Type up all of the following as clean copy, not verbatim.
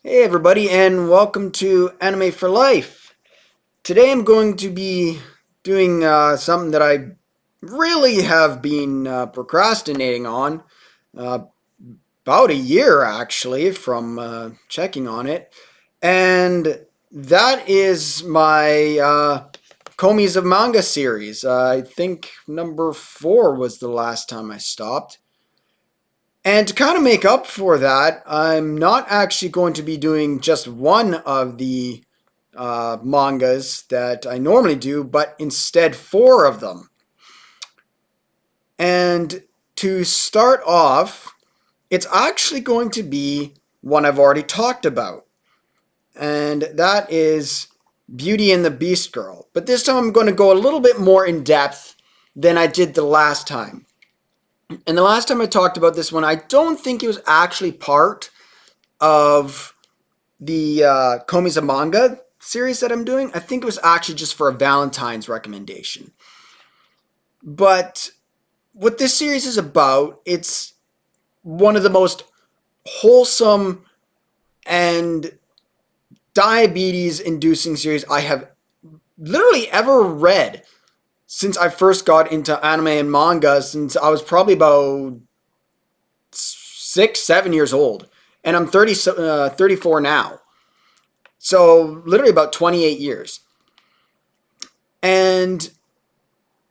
Hey everybody, and welcome to Anime for Life. Today I'm going to be doing something that I really have been procrastinating on uh, about a year actually from checking on it, and that is my Komi's of Manga series. I think number 4 was the last time I stopped. And to kind of make up for that, I'm not actually going to be doing just one of the mangas that I normally do, but instead 4 of them. And to start off, it's actually going to be one I've already talked about, and that is Beauty and the Beast Girl. But this time I'm going to go a little bit more in depth than I did the last time. And the last time I talked about this one, I don't think it was actually part of the Komi's a Manga series that I'm doing. I think it was actually just for a Valentine's recommendation. But what this series is about, it's one of the most wholesome and diabetes inducing series I have literally ever read since I first got into anime and manga, since I was probably about 6, 7 years old. And I'm 34 now. So literally about 28 years. And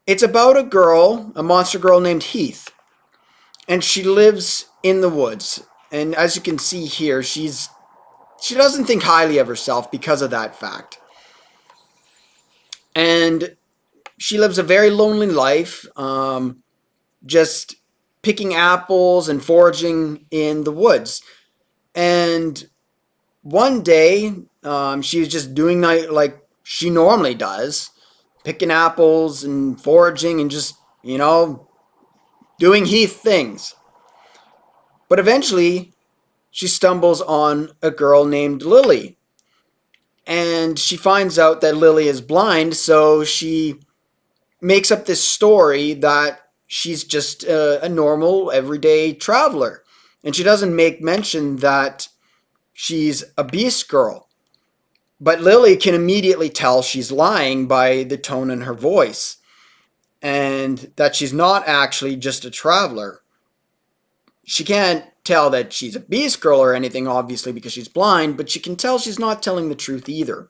it's about a girl, a monster girl named Heath. And she lives in the woods. And as you can see here, she doesn't think highly of herself because of that fact. And she lives a very lonely life, just picking apples and foraging in the woods. And one day, she was just doing like she normally does, picking apples and foraging and just, doing Heath things. But eventually, she stumbles on a girl named Lily. And she finds out that Lily is blind, so she makes up this story that she's just a normal, everyday traveler. And she doesn't make mention that she's a beast girl. But Lily can immediately tell she's lying by the tone in her voice, and that she's not actually just a traveler. She can't tell that she's a beast girl or anything, obviously, because she's blind, but she can tell she's not telling the truth either.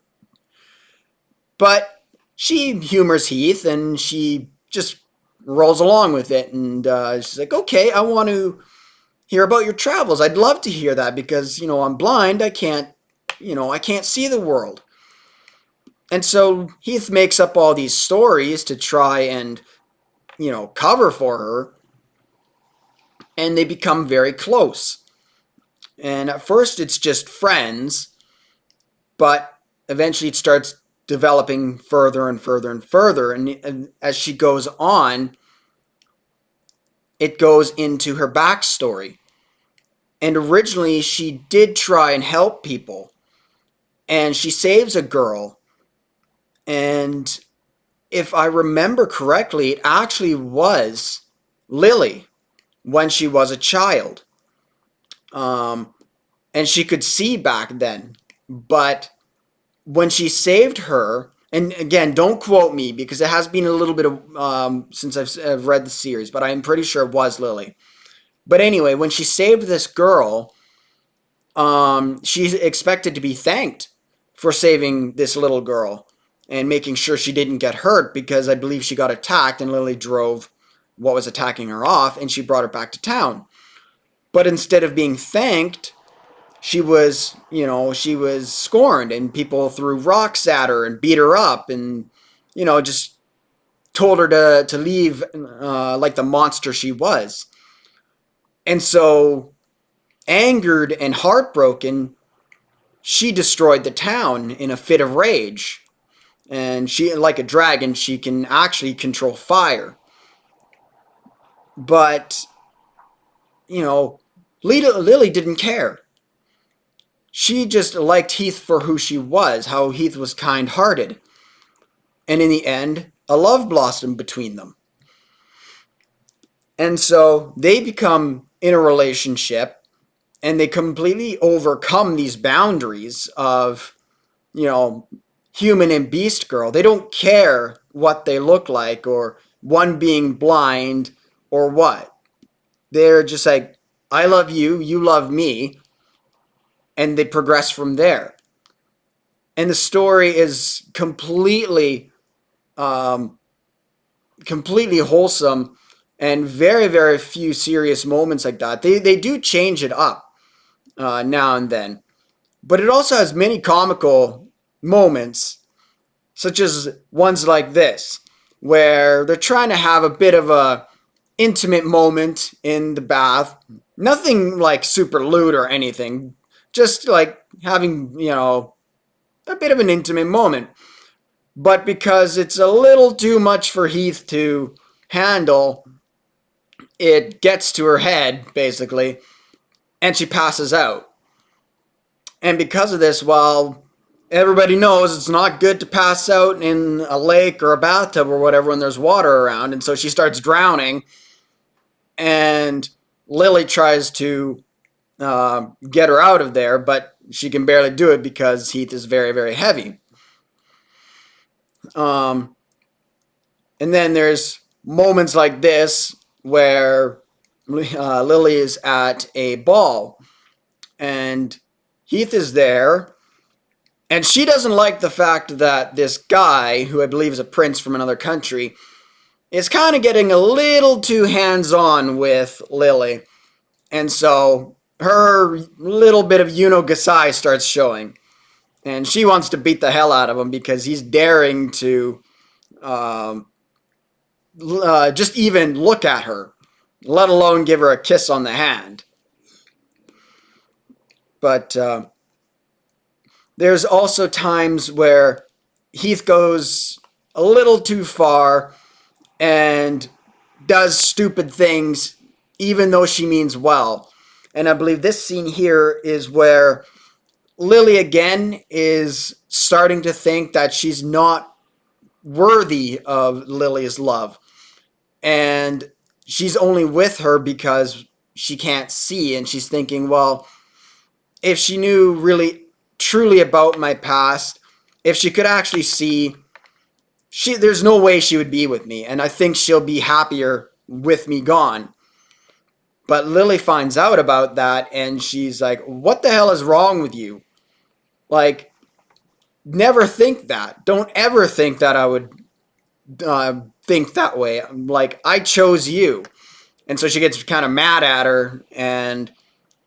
But she humors Heath, and she just rolls along with it, and she's like, okay, I want to hear about your travels. I'd love to hear that because, I'm blind. I can't see the world. And so Heath makes up all these stories to try and, cover for her, and they become very close. And at first it's just friends, but eventually it starts developing further and further and further. And as she goes on, it goes into her backstory. And originally she did try and help people, and she saves a girl. And if I remember correctly, it actually was Lily when she was a child. Um, and she could see back then. But when she saved her, and again, don't quote me because it has been a little bit of since I've read the series, but I'm pretty sure it was Lily. But anyway, when she saved this girl, she expected to be thanked for saving this little girl and making sure she didn't get hurt, because I believe she got attacked and Lily drove what was attacking her off, and she brought her back to town. But instead of being thanked, she was scorned, and people threw rocks at her and beat her up, and just told her to leave, like the monster she was. And so, angered and heartbroken, she destroyed the town in a fit of rage. And she, like a dragon, she can actually control fire. But Lily didn't care. She just liked Heath for who she was, how Heath was kind-hearted. And in the end, a love blossomed between them. And so they become in a relationship, and they completely overcome these boundaries of, you know, human and beast girl. They don't care what they look like or one being blind or what. They're just like, I love you, you love me, and they progress from there. And the story is um, completely wholesome, and very, very few serious moments like that. They do change it up now and then, but it also has many comical moments, such as ones like this, where they're trying to have a bit of a intimate moment in the bath. Nothing like super lewd or anything, just like having, a bit of an intimate moment. But because it's a little too much for Heath to handle, it gets to her head, basically, and she passes out. And because of this, while everybody knows it's not good to pass out in a lake or a bathtub or whatever when there's water around, and so she starts drowning, and Lily tries to get her out of there, but she can barely do it because Heath is very, very heavy. Um, and then there's moments like this where Lily is at a ball and Heath is there, and she doesn't like the fact that this guy, who I believe is a prince from another country, is kind of getting a little too hands on with Lily. And so her little bit of Gasai starts showing. And she wants to beat the hell out of him because he's daring to um, just even look at her, let alone give her a kiss on the hand. But there's also times where Heath goes a little too far and does stupid things, even though she means well. And I believe this scene here is where Lily again is starting to think that she's not worthy of Lily's love. And she's only with her because she can't see. And she's thinking, well, if she knew really truly about my past, if she could actually see, there's no way she would be with me. And I think she'll be happier with me gone. But Lily finds out about that and she's like, what the hell is wrong with you? Like, never think that. Don't ever think that I would think that way. Like, I chose you. And so she gets kind of mad at her and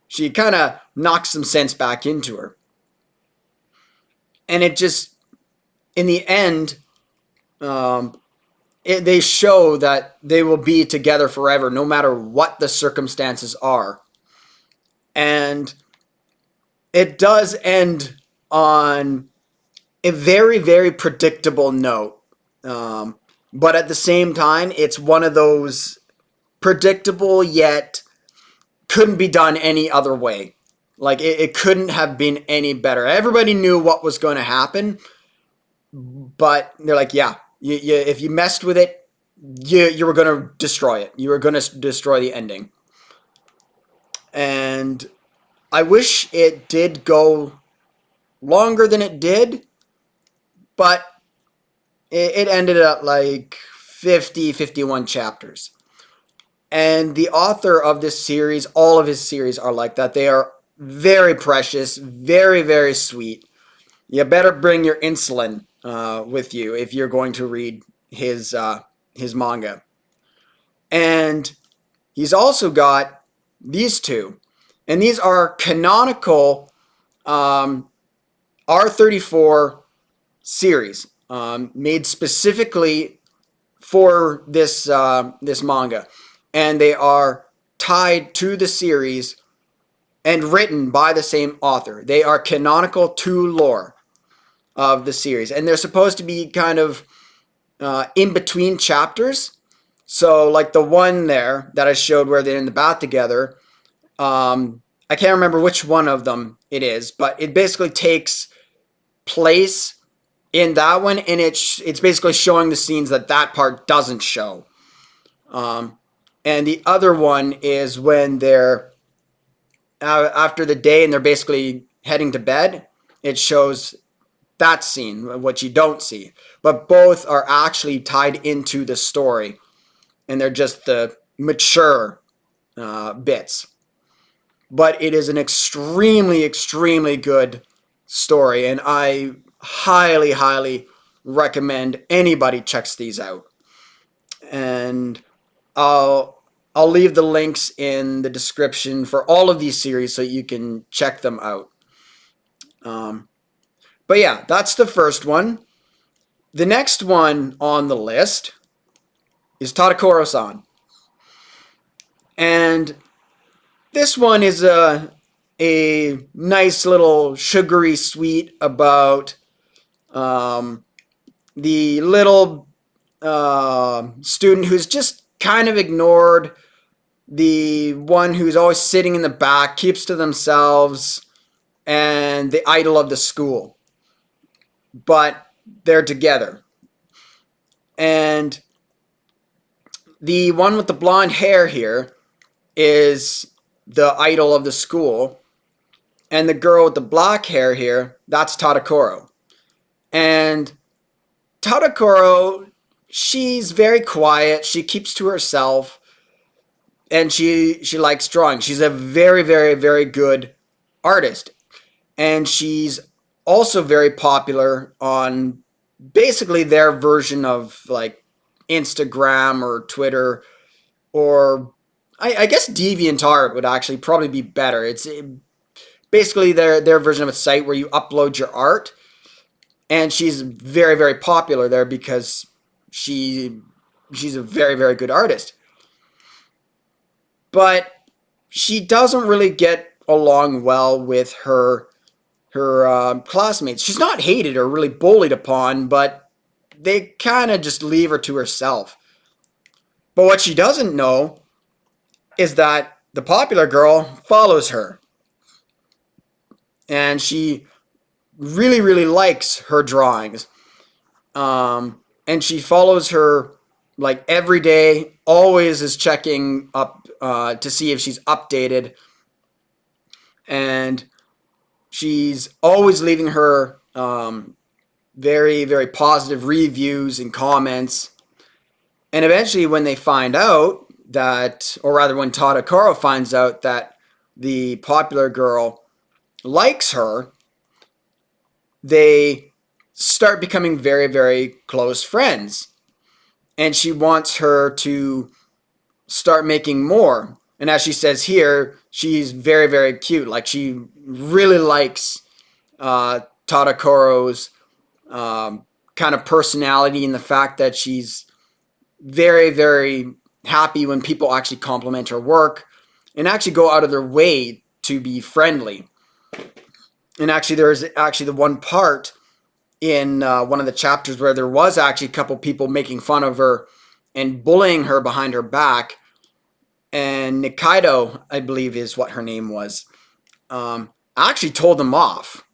she kind of knocks some sense back into her. And it just, in the end, they show that they will be together forever no matter what the circumstances are. And it does end on a very, very predictable note. But at the same time, it's one of those predictable yet couldn't be done any other way. Like, it couldn't have been any better. Everybody knew what was going to happen, but they're like, yeah, if you messed with it, you were going to destroy it. You were going to destroy the ending. And I wish it did go longer than it did, but it ended at like 50, 51 chapters. And the author of this series, all of his series are like that. They are very precious, very, very sweet. You better bring your insulin with you if you're going to read his manga. And he's also got these two. And these are canonical R34 series made specifically for this manga. And they are tied to the series and written by the same author. They are canonical to lore of the series. And they're supposed to be kind of in between chapters. So, like the one there that I showed where they're in the bath together, I can't remember which one of them it is, but it basically takes place in that one, and it's basically showing the scenes that part doesn't show. And the other one is when they're after the day and they're basically heading to bed, it shows that scene, what you don't see. But both are actually tied into the story, and they're just the mature bits. But it is an extremely, extremely good story, and I highly, highly recommend anybody checks these out. And I'll leave the links in the description for all of these series so you can check them out. Um, but yeah, that's the first one. The next one on the list is Tadakoro-san. And this one is a nice little sugary sweet about the little student who's just kind of ignored, the one who's always sitting in the back, keeps to themselves, and the idol of the school. But they're together. And the one with the blonde hair here is the idol of the school. And the girl with the black hair here, that's Tadakoro. And Tadakoro, she's very quiet. She keeps to herself. And she likes drawing. She's a very, very, very good artist. And she's also very popular on basically their version of like Instagram or Twitter, or I guess DeviantArt would actually probably be better. It's basically their version of a site where you upload your art, and she's very, very popular there because she's a very, very good artist. But she doesn't really get along well with her classmates. She's not hated or really bullied upon, but they kind of just leave her to herself. But what she doesn't know is that the popular girl follows her, and she really, really likes her drawings. And she follows her like every day, always is checking up to see if she's updated. And she's always leaving her very, very positive reviews and comments. And eventually, when they find out that, or rather, when Tadakoro finds out that the popular girl likes her, they start becoming very, very close friends. And she wants her to start making more. And as she says here, she's very, very cute. Like, she really likes Tadakoro's kind of personality, and the fact that she's very, very happy when people actually compliment her work and actually go out of their way to be friendly. And actually, there's actually the one part in one of the chapters where there was actually a couple people making fun of her and bullying her behind her back. And Nikaido, I believe is what her name was, actually told them off.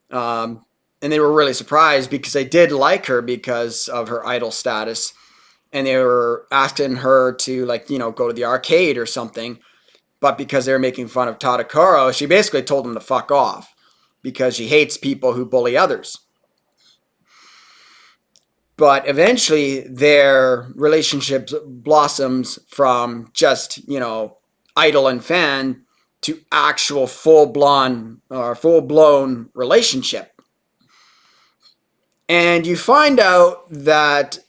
And they were really surprised because they did like her because of her idol status. And they were asking her to, like, you know, go to the arcade or something. But because they were making fun of Tadakoro, she basically told them to fuck off because she hates people who bully others. But eventually their relationship blossoms from just, you know, idol and fan to actual full-blown relationship. And you find out that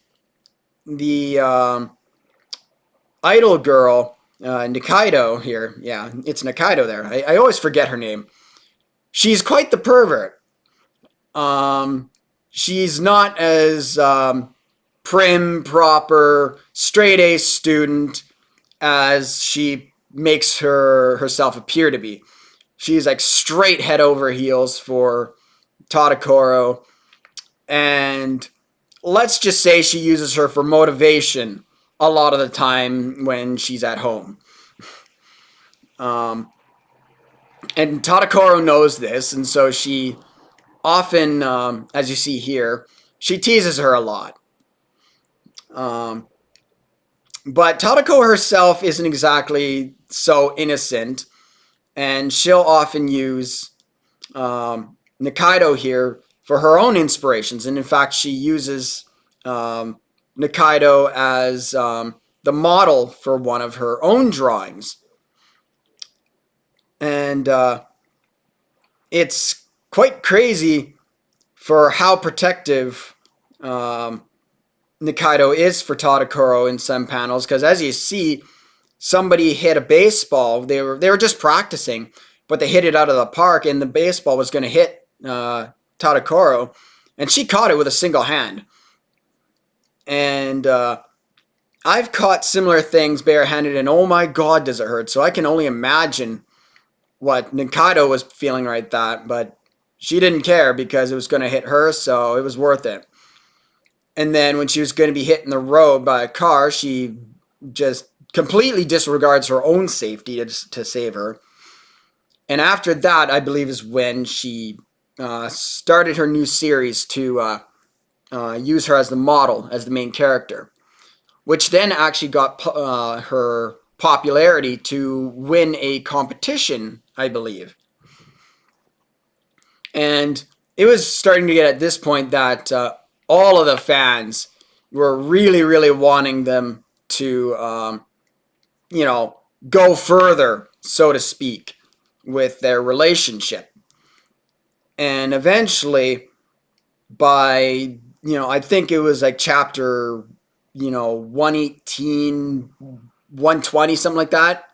the idol girl, Nikaido here, yeah, it's Nikaido there. I always forget her name. She's quite the pervert. She's not as prim, proper, straight A student as she makes herself appear to be. She's like straight head over heels for Tadakoro, and let's just say she uses her for motivation a lot of the time when she's at home. And Tadakoro knows this, and so she often, as you see here, she teases her a lot. But Tadako herself isn't exactly so innocent, and she'll often use Nikaido here for her own inspirations. And in fact, she uses Nikaido as the model for one of her own drawings. And it's quite crazy for how protective Nikaido is for Tadakoro in some panels, because as you see, somebody hit a baseball. They were just practicing, but they hit it out of the park, and the baseball was going to hit Tadakoro, and she caught it with a single hand. And I've caught similar things barehanded, and oh my god, does it hurt! So I can only imagine what Nikaido was feeling right that, but she didn't care because it was going to hit her, so it was worth it. And then when she was going to be hit in the road by a car, she just completely disregards her own safety to save her. And after that, I believe, is when she started her new series to use her as the model, as the main character, which then actually got her popularity to win a competition, I believe. And it was starting to get at this point that all of the fans were really, really wanting them to, go further, so to speak, with their relationship. And eventually, by, I think it was like chapter, 118, 120, something like that,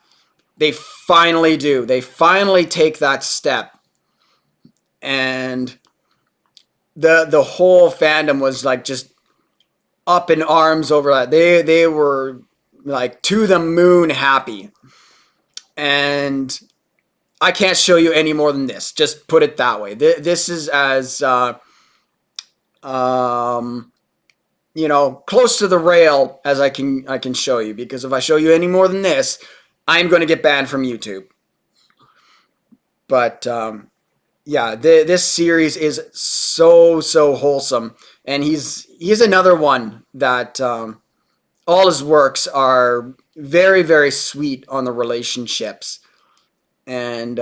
they finally do. They finally take that step. And the whole fandom was like just up in arms over that. They were like to the moon happy. And I can't show you any more than this. Just put it that way. This is as close to the rail as I can show you, because if I show you any more than this, I'm going to get banned from YouTube. But yeah, this series is so wholesome, and he's another one that all his works are very, very sweet on the relationships. And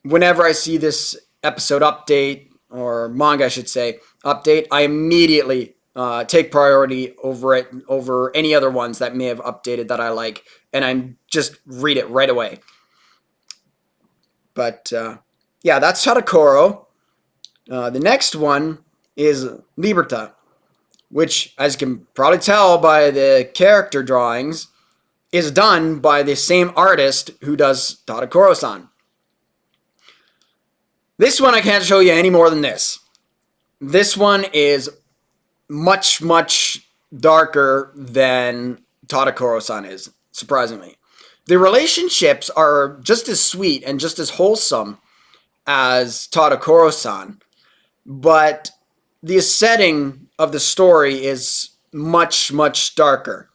whenever I see this episode update, or manga I should say, update, I immediately take priority over it, over any other ones that may have updated that I like, and I just read it right away. But yeah, that's Tadakoro. The next one is Liberta, which, as you can probably tell by the character drawings, is done by the same artist who does Tadakoro-san. This one I can't show you any more than this. This one is much, much darker than Tadakoro-san is, surprisingly. The relationships are just as sweet and just as wholesome as Tadakoro-san, but the setting of the story is much, much darker.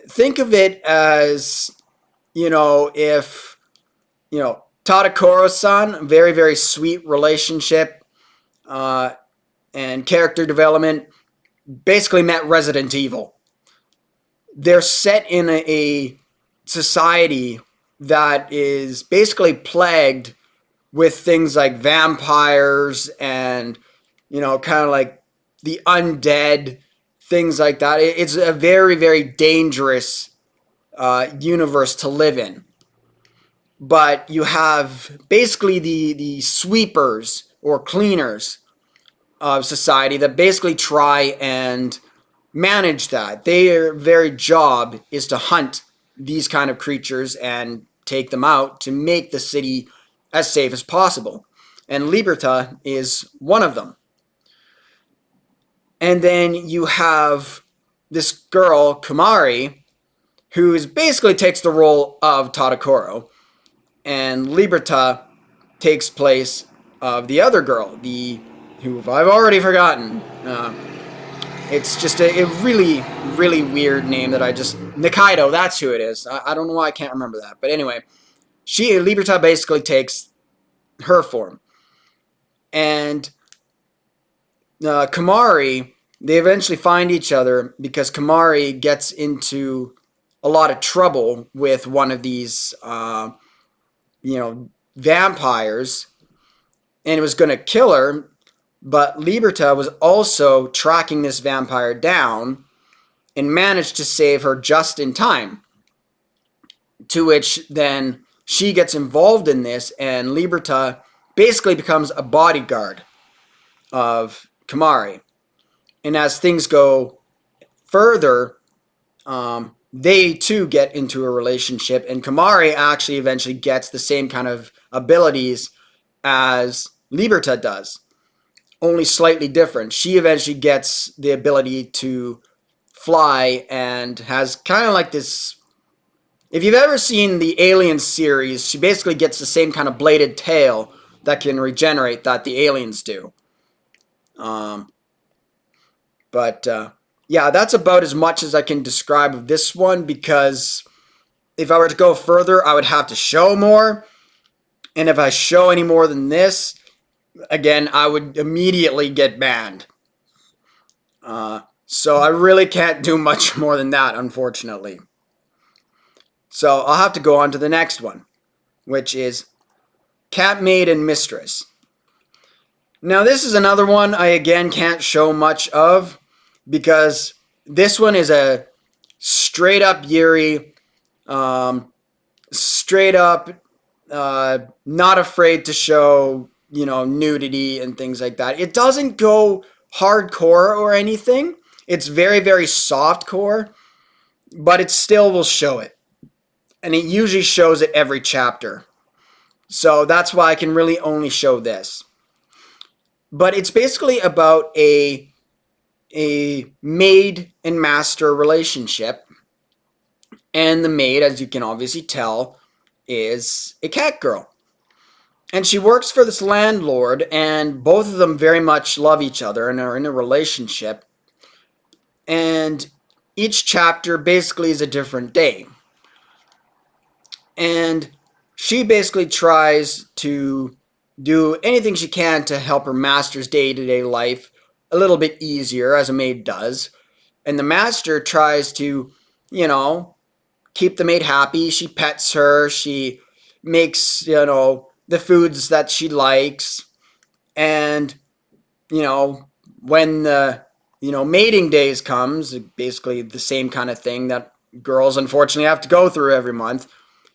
Think of it as, if, Tadakoro-san, very, very sweet relationship and character development, basically met Resident Evil. They're set in a society that is basically plagued with things like vampires and, kind of like the undead, things like that. It's a very, very dangerous universe to live in. But you have basically the sweepers or cleaners of society that basically try and manage that. Their very job is to hunt these kind of creatures and take them out to make the city as safe as possible. And Liberta is one of them. And then you have this girl, Kumari, who basically takes the role of Tadakoro. And Liberta takes place of the other girl, who I've already forgotten. It's just a really, really weird name that Nikaido, that's who it is. I don't know why I can't remember that. But anyway, Liberta basically takes her form. And Kumari, they eventually find each other because Kumari gets into a lot of trouble with one of these, vampires and it was going to kill her, but Liberta was also tracking this vampire down and managed to save her just in time. To which then she gets involved in this, and Liberta basically becomes a bodyguard of Kamari. And as things go further, they too get into a relationship, and Kamari actually eventually gets the same kind of abilities as Liberta does, only slightly different. She eventually gets the ability to fly and has kind of like this. If you've ever seen the Alien series, she basically gets the same kind of bladed tail that can regenerate that the aliens do. Um, but yeah, that's about as much as I can describe of this one, because if I were to go further, I would have to show more. And if I show any more than this, again, I would immediately get banned. So I really can't do much more than that, unfortunately. So I'll have to go on to the next one, which is Cat Maid and Mistress. Now, this is another one I again can't show much of, because this one is a straight up Yuri, straight up not afraid to show, nudity and things like that. It doesn't go hardcore or anything. It's very, very soft core, but it still will show it. And it usually shows it every chapter. So that's why I can really only show this. But it's basically about a maid and master relationship. And the maid, as you can obviously tell, is a cat girl. And she works for this landlord, and both of them very much love each other and are in a relationship. And each chapter basically is a different day. And she basically tries to do anything she can to help her master's day-to-day life a little bit easier, as a maid does. And the master tries to, keep the maid happy. She pets her. She makes, the foods that she likes. And, when the, mating days comes, basically the same kind of thing that girls unfortunately have to go through every month.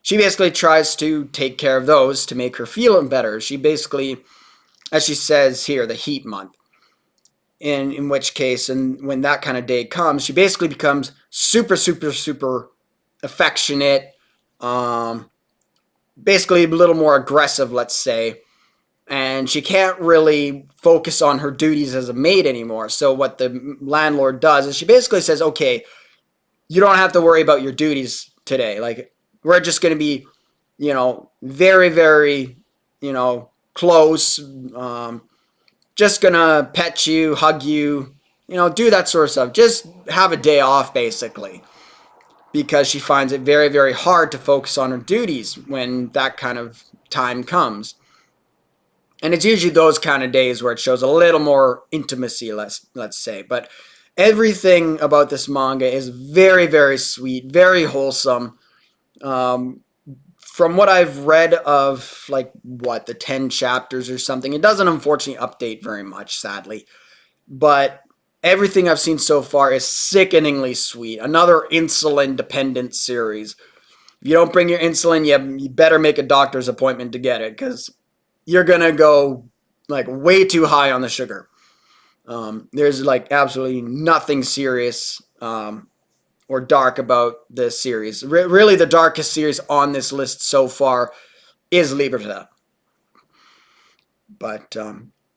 She basically tries to take care of those to make her feel better. She basically, as she says here, the heat month. In which case, and when that kind of day comes, she basically becomes super, super, super affectionate, basically a little more aggressive, let's say. And she can't really focus on her duties as a maid anymore. So what the landlord does is she basically says, okay, you don't have to worry about your duties today. Like, we're just going to be, very, very, close. Just going to pet you, hug you, do that sort of stuff. Just have a day off, basically. Because she finds it very, very hard to focus on her duties when that kind of time comes. And it's usually those kind of days where it shows a little more intimacy, let's say. But everything about this manga is very, very sweet, very wholesome. From what I've read of, the 10 chapters or something, it doesn't unfortunately update very much, sadly. But everything I've seen so far is sickeningly sweet. Another insulin-dependent series. If you don't bring your insulin, you better make a doctor's appointment to get it, because you're going to go, way too high on the sugar. There's, absolutely nothing serious or dark about this series. Really, the darkest series on this list so far is Libertad. But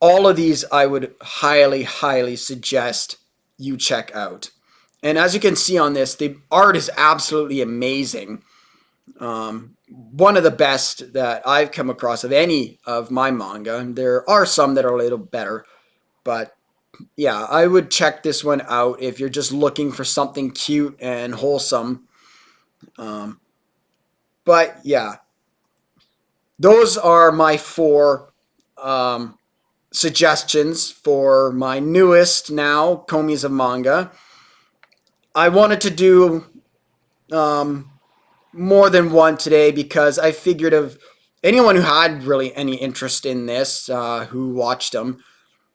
all of these I would highly, highly suggest you check out. And as you can see on this, the art is absolutely amazing. One of the best that I've come across of any of my manga. There are some that are a little better, but yeah, I would check this one out if you're just looking for something cute and wholesome. But yeah, those are my 4 suggestions for my newest now Komis of manga. I wanted to do more than one today because I figured of anyone who had really any interest in this, who watched them,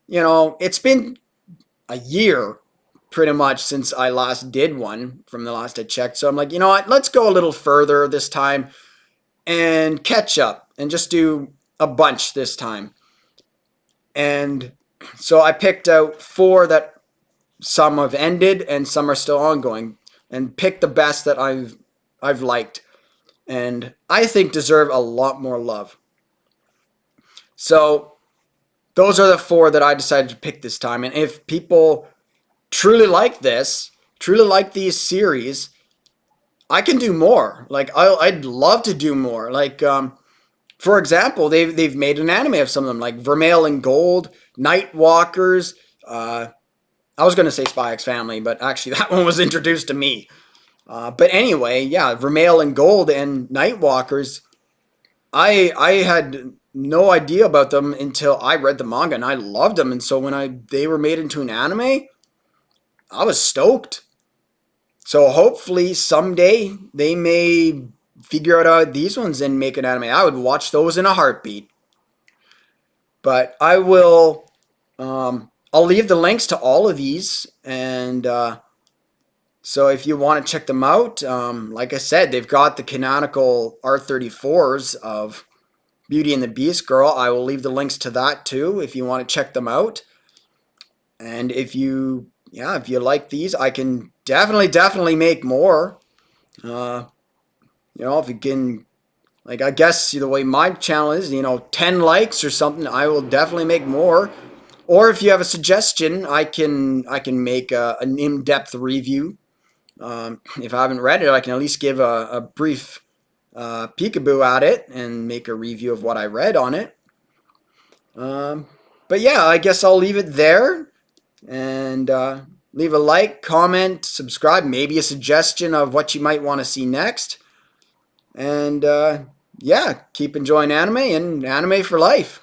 it's been a year pretty much since I last did one from the last I checked. So I'm like, you know what? Let's go a little further this time and catch up and just do a bunch this time. And so I picked out four that some have ended and some are still ongoing, and picked the best that I've liked and I think deserve a lot more love. So those are the four that I decided to pick this time. And if people truly like this, truly like these series, I can do more. Like I'd love to do more. Like for example, they've made an anime of some of them, like Vermeil and Gold, Night Walkers. I was going to say Spy X Family, but actually that one was introduced to me. But anyway, yeah, Vermeil and Gold and Night Walkers. I had no idea about them until I read the manga, and I loved them. And so when they were made into an anime, I was stoked. So hopefully someday they may figure out these ones and make an anime. I would watch those in a heartbeat. But I will. I'll leave the links to all of these, and so if you want to check them out, like I said, they've got the canonical R34s of Beauty and the Beast Girl. I will leave the links to that too if you want to check them out. And if you like these, I can definitely make more. Uh, if you can, like, I guess the way my channel is, 10 likes or something, I will definitely make more. Or if you have a suggestion, I can make an in-depth review. If I haven't read it, I can at least give a brief peekaboo at it and make a review of what I read on it. But yeah, I guess I'll leave it there. And leave a like, comment, subscribe, maybe a suggestion of what you might want to see next. And yeah, keep enjoying anime and anime for life.